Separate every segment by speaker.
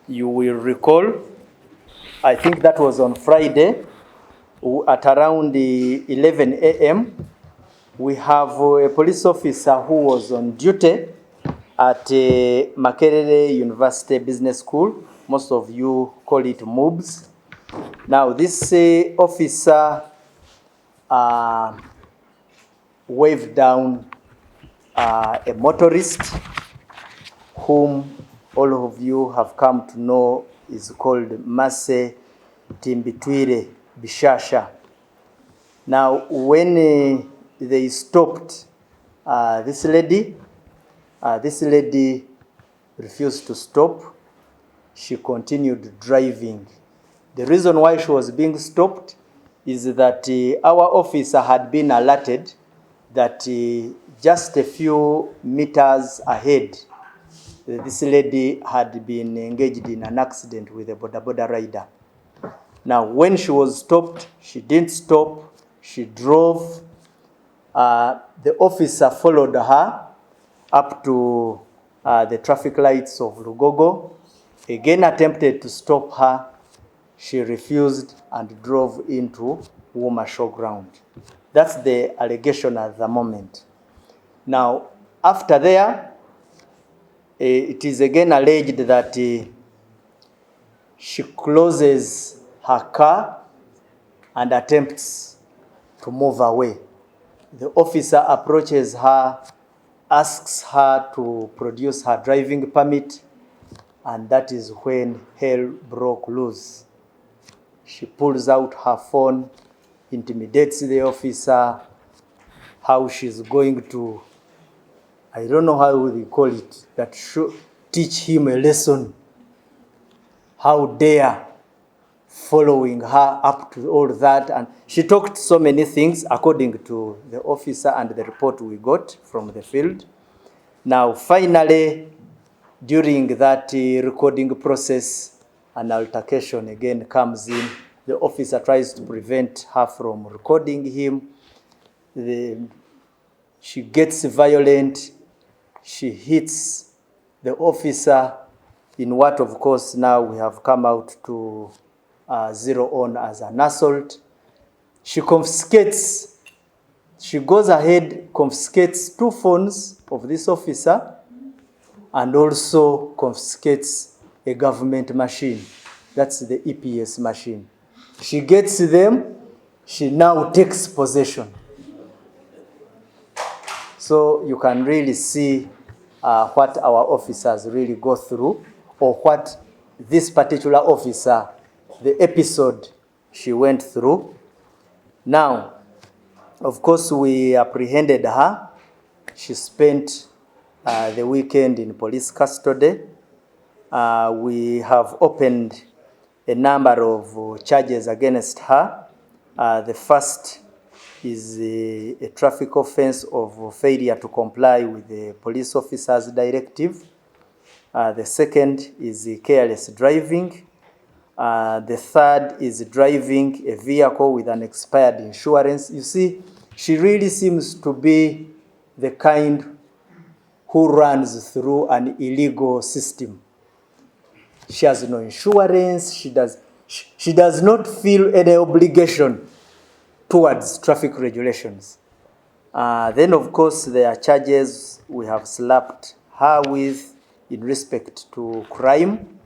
Speaker 1: You will recall, I think that was on Friday, at around 11 a.m., we have a police officer who was on duty at Makerere University Business School. Most of you call it MUBS. Now, this officer waved down a motorist whom all of you have come to know is called Mase Timbitwire Bishasha. Now, when they stopped this lady refused to stop. She continued driving. The reason why she was being stopped is that our officer had been alerted that just a few meters ahead, this lady had been engaged in an accident with a boda rider. Now, when she was stopped, she didn't stop. She drove. The officer followed her up to the traffic lights of Lugogo. Again attempted to stop her. She refused and drove into Wuma Showground. That's the allegation at the moment. Now, after there, it is again alleged that she closes her car and attempts to move away. The officer approaches her, asks her to produce her driving permit, and that is when hell broke loose. She pulls out her phone, intimidates the officer, how she's going to, I don't know how we call it, that should teach him a lesson. How dare following her up to all that. And she talked so many things according to the officer and the report we got from the field. Now, finally, during that recording process, an altercation again comes in. The officer tries to prevent her from recording him. She gets violent. She hits the officer in what, of course, now we have come out to zero on as an assault. She confiscates, she goes ahead, confiscates 2 phones of this officer and also confiscates a government machine. That's the EPS machine. She gets them, she now takes possession. So you can really see what our officers really go through, or what this particular officer, the episode she went through. Now, of course, we apprehended her. She spent the weekend in police custody. We have opened a number of charges against her. The first is a traffic offense of failure to comply with the police officer's directive. The second is careless driving. The third is driving a vehicle with an expired insurance. You see, she really seems to be the kind who runs through an illegal system. She has no insurance. She does not feel any obligation towards traffic regulations. Then, of course, there are charges we have slapped her with in respect to crime,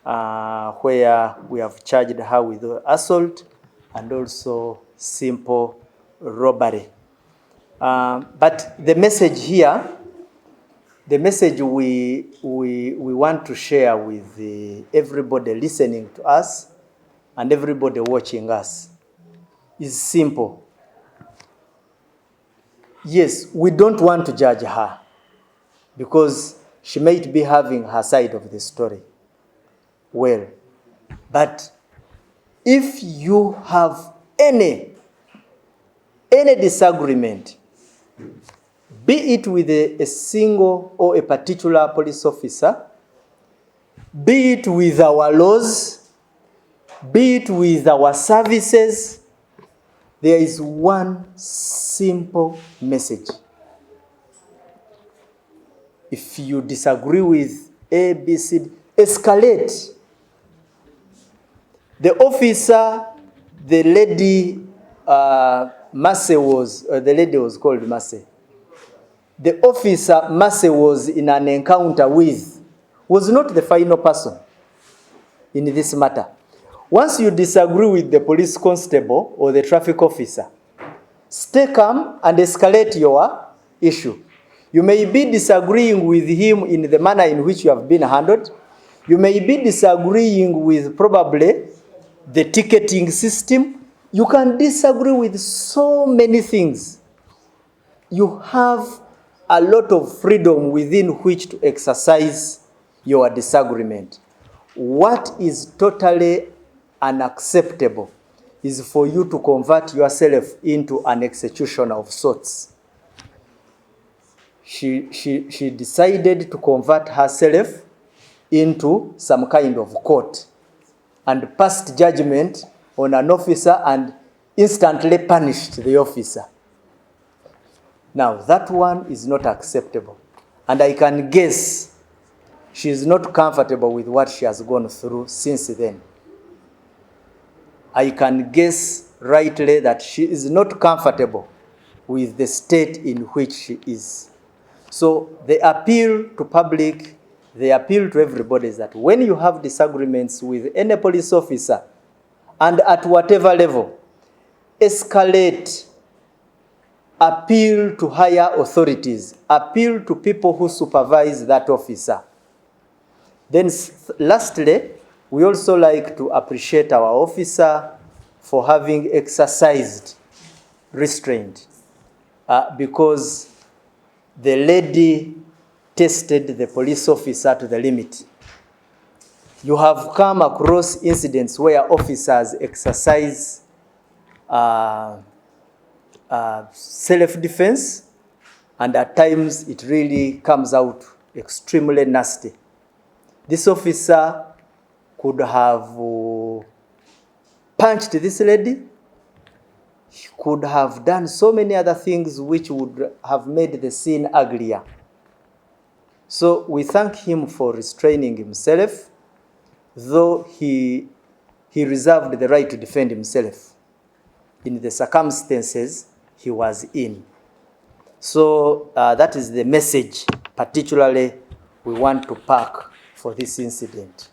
Speaker 1: where we have charged her with assault and also simple robbery. But the message here, the message we want to share with everybody listening to us and everybody watching us is simple. Yes, we don't want to judge her because she might be having her side of the story. Well, but if you have any disagreement, be it with a single or a particular police officer, be it with our laws, be it with our services, there is one simple message. If you disagree with A, B, C, escalate The officer, the lady, Massey was, the lady was called Massey. The officer Massey was in an encounter with was not the final person in this matter. Once you disagree with the police constable or the traffic officer, stay calm and escalate your issue. You may be disagreeing with him in the manner in which you have been handled. You may be disagreeing with probably the ticketing system. You can disagree with so many things. You have a lot of freedom within which to exercise your disagreement. What is totally unacceptable is for you to convert yourself into an executioner of sorts. She decided to convert herself into some kind of court and passed judgment on an officer and instantly punished the officer. Now, that one is not acceptable. And I can guess she is not comfortable with what she has gone through since then. I can guess rightly that she is not comfortable with the state in which she is. So the appeal to public, the appeal to everybody is that when you have disagreements with any police officer and at whatever level, escalate. Appeal to higher authorities. Appeal to people who supervise that officer. Then lastly, we also like to appreciate our officer for having exercised restraint because the lady tested the police officer to the limit. You have come across incidents where officers exercise self-defense, and at times it really comes out extremely nasty. This officer could have punched this lady. He could have done so many other things which would have made the scene uglier. So we thank him for restraining himself, though he reserved the right to defend himself in the circumstances he was in. So that is the message particularly we want to pack for this incident.